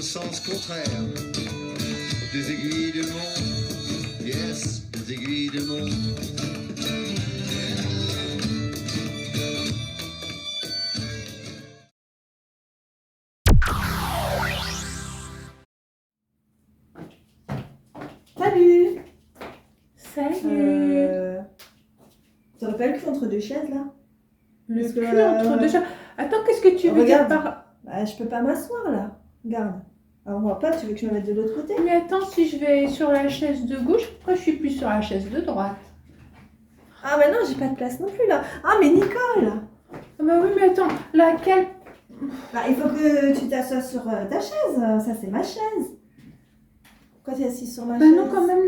sens contraire. Des aiguilles de montre, yes, des aiguilles de montre. Salut. Salut. T'aurais pas le cul entre deux chaises là? Le Parce cul que, entre deux chaises. Attends, qu'est-ce que tu veux dire regarde. par... Bah, je peux pas m'asseoir là. Regarde. Alors, on voit pas, tu veux que je me mette de l'autre côté? Mais attends, si je vais sur la chaise de gauche, pourquoi je suis plus sur la chaise de droite? Ah, mais non, j'ai pas de place non plus là. Ah, mais Nicole! Ah bah oui, mais attends, laquelle? Bah, il faut que tu t'assoies sur ta chaise. Ça, c'est ma chaise. Pourquoi t'es assise sur ma Bah chaise? non, quand même,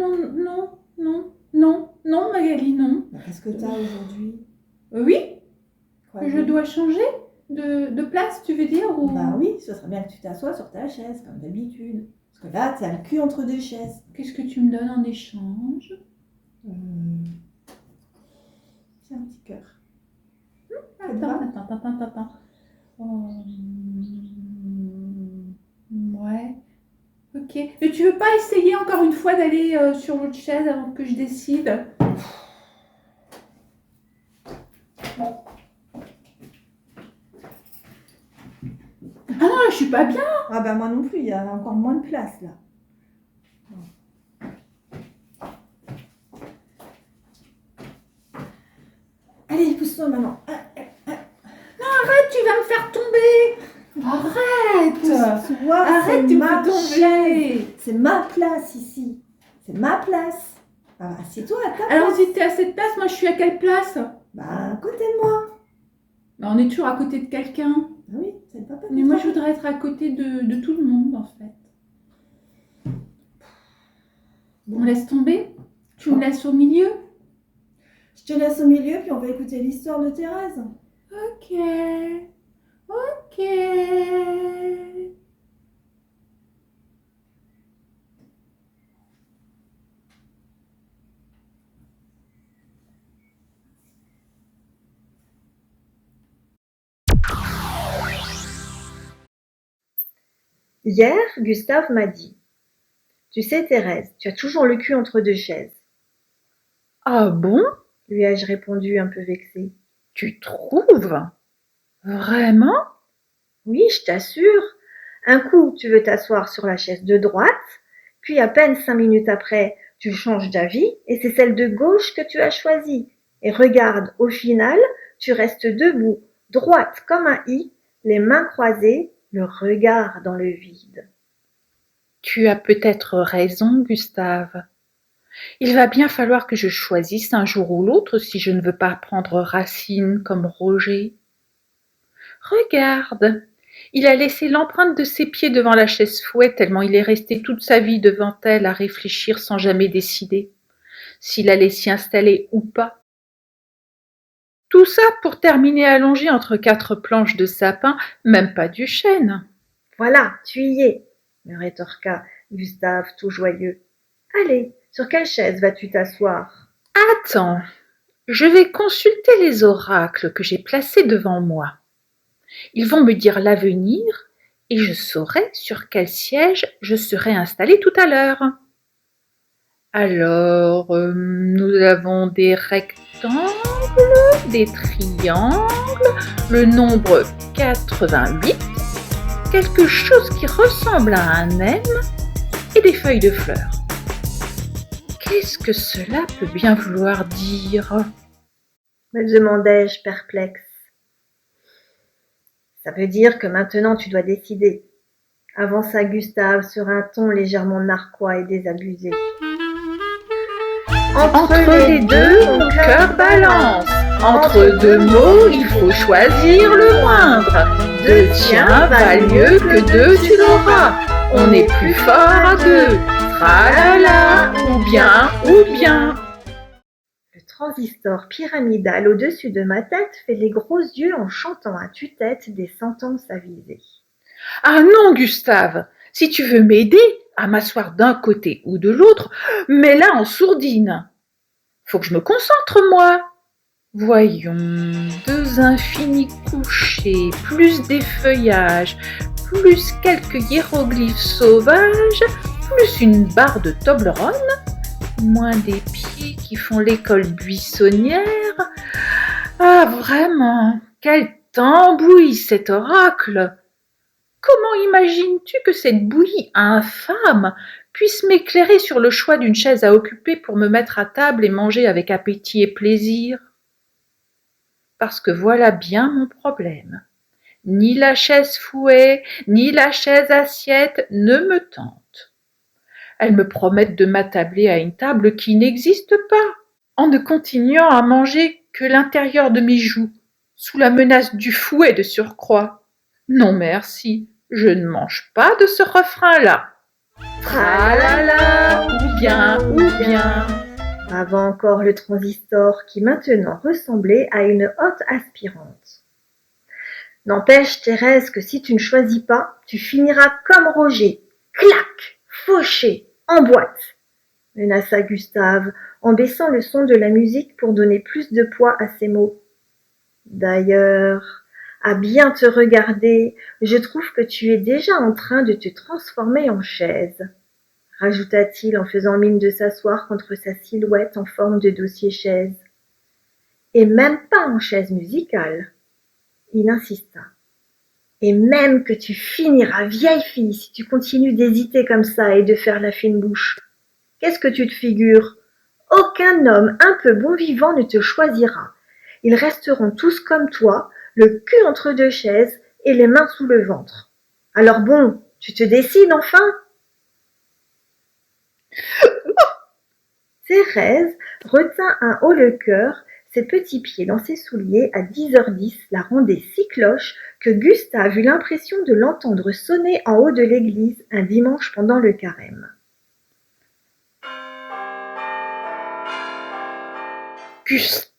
non, Magali, non. Bah, qu'est-ce que t'as aujourd'hui? Oui, Quoi, je oui? dois changer de place, tu veux dire ou... Bah oui, ce serait bien que tu t'assoies sur ta chaise, comme d'habitude. Parce que là, t'as le cul entre deux chaises. Qu'est-ce que tu me donnes en échange? Tiens, un petit cœur. Attends. Ouais. Ok. Mais tu veux pas essayer encore une fois d'aller sur l'autre chaise avant que je décide? Ah non, là, je suis pas bien. Ah bah moi non plus, il y a encore moins de place là. Allez, pousse-toi maman. Arrête, tu vas me faire tomber. Arrête. Pousse-toi, Arrête, c'est tu me ma fais chaise. tomber. C'est ma place ici. C'est ma place. Ah bah assieds-toi à ta place. Alors si t'es à cette place, moi je suis à quelle place? Bah à côté de moi. Bah, on est toujours à côté de quelqu'un. Ah oui, c'est le papa. Mais moi je voudrais être à côté de tout le monde en fait. On laisse tomber? Tu me laisses au milieu? Je te laisse au milieu puis on va écouter l'histoire de Thérèse. Ok. Hier, Gustave m'a dit: Tu sais, Thérèse, tu as toujours le cul entre deux chaises. Ah bon? Lui ai-je répondu un peu vexée. Tu trouves? Vraiment? Oui, je t'assure. Un coup, tu veux t'asseoir sur la chaise de droite, puis à peine 5 minutes après, tu changes d'avis et c'est celle de gauche que tu as choisie. Et regarde, au final, tu restes debout, droite comme un i, les mains croisées, le regard dans le vide. Tu as peut-être raison, Gustave. Il va bien falloir que je choisisse un jour ou l'autre si je ne veux pas prendre racine comme Roger. Regarde, il a laissé l'empreinte de ses pieds devant la chaise fouette tellement il est resté toute sa vie devant elle à réfléchir sans jamais décider s'il allait s'y installer ou pas. Tout ça pour terminer allongé entre 4 planches de sapin, même pas du chêne. Voilà, tu y es, me rétorqua Gustave tout joyeux. Allez, sur quelle chaise vas-tu t'asseoir? Attends, je vais consulter les oracles que j'ai placés devant moi. Ils vont me dire l'avenir et je saurai sur quel siège je serai installée tout à l'heure. Alors, nous avons des rectangles, des triangles, le nombre 88, quelque chose qui ressemble à un M et des feuilles de fleurs. Qu'est-ce que cela peut bien vouloir dire? Me demandai-je perplexe. Ça veut dire que maintenant tu dois décider, avança Gustave sur un ton légèrement narquois et désabusé. Entre les deux, mon cœur balance. Entre deux mots, il faut choisir le moindre. Deux tiens valent mieux que deux tu l'auras. On est plus fort à deux. Tralala, ou bien. Le transistor pyramidal au-dessus de ma tête fait les gros yeux en chantant à tue-tête des sentences avisées. Ah non, Gustave, si tu veux m'aider à m'asseoir d'un côté ou de l'autre, mets-la en sourdine. Faut que je me concentre, moi. Voyons, deux infinis couchés, plus des feuillages, plus quelques hiéroglyphes sauvages, plus une barre de Toblerone, moins des pieds qui font l'école buissonnière. Ah, vraiment, quel tambouille cet oracle! Comment imagines-tu que cette bouillie infâme puisse m'éclairer sur le choix d'une chaise à occuper pour me mettre à table et manger avec appétit et plaisir? Parce que voilà bien mon problème. Ni la chaise fouet, ni la chaise assiette ne me tentent. Elles me promettent de m'attabler à une table qui n'existe pas, en ne continuant à manger que l'intérieur de mes joues, sous la menace du fouet de surcroît. Non merci, je ne mange pas de ce refrain-là. Tralala, ou bien, Avant encore le transistor qui maintenant ressemblait à une hotte aspirante. N'empêche, Thérèse, que si tu ne choisis pas, tu finiras comme Roger, clac, fauché, en boîte, menaça Gustave, en baissant le son de la musique pour donner plus de poids à ses mots. D'ailleurs, à bien te regarder, je trouve que tu es déjà en train de te transformer en chaise, rajouta-t-il en faisant mine de s'asseoir contre sa silhouette en forme de dossier-chaise. Et même pas en chaise musicale. Il insista. Et même que tu finiras vieille fille si tu continues d'hésiter comme ça et de faire la fine bouche. Qu'est-ce que tu te figures? Aucun homme un peu bon vivant ne te choisira. Ils resteront tous comme toi, le cul entre deux chaises et les mains sous le ventre. Alors bon, tu te décides enfin? Thérèse retint un haut le cœur, ses petits pieds dans ses souliers à 10h10 la rendaient si cloche que Gustave eut l'impression de l'entendre sonner en haut de l'église un dimanche pendant le carême. Gustave!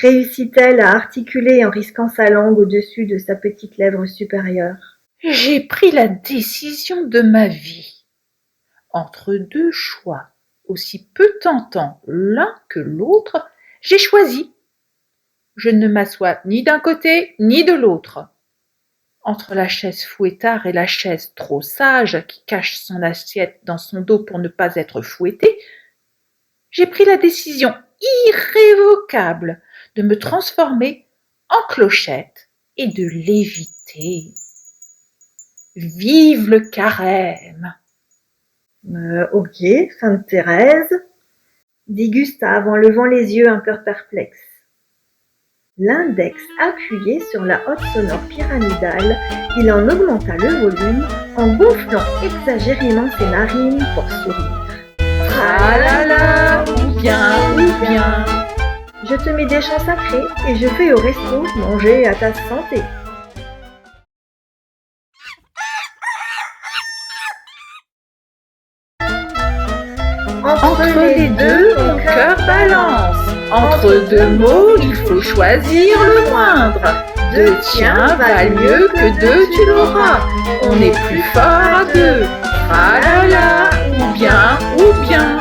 Réussit-elle à articuler en risquant sa langue au-dessus de sa petite lèvre supérieure. J'ai pris la décision de ma vie. Entre deux choix aussi peu tentants l'un que l'autre, j'ai choisi. Je ne m'assois ni d'un côté ni de l'autre. Entre la chaise fouettard et la chaise trop sage qui cache son assiette dans son dos pour ne pas être fouettée, j'ai pris la décision irrévocable de me transformer en clochette et de l'éviter. Vive le carême! Ok, Sainte Thérèse, dit Gustave en levant les yeux un peu perplexe. L'index appuyé sur la hotte sonore pyramidale, il en augmenta le volume en gonflant exagérément ses narines pour sourire. Tralala, ou bien. Je te mets des chants sacrés et je vais au resto manger à ta santé. Entre les deux, mon cœur balance. Entre deux mots, il faut choisir le moindre. Deux tiens valent mieux que deux tu l'auras. On est plus fort à deux. Tralala, ou bien.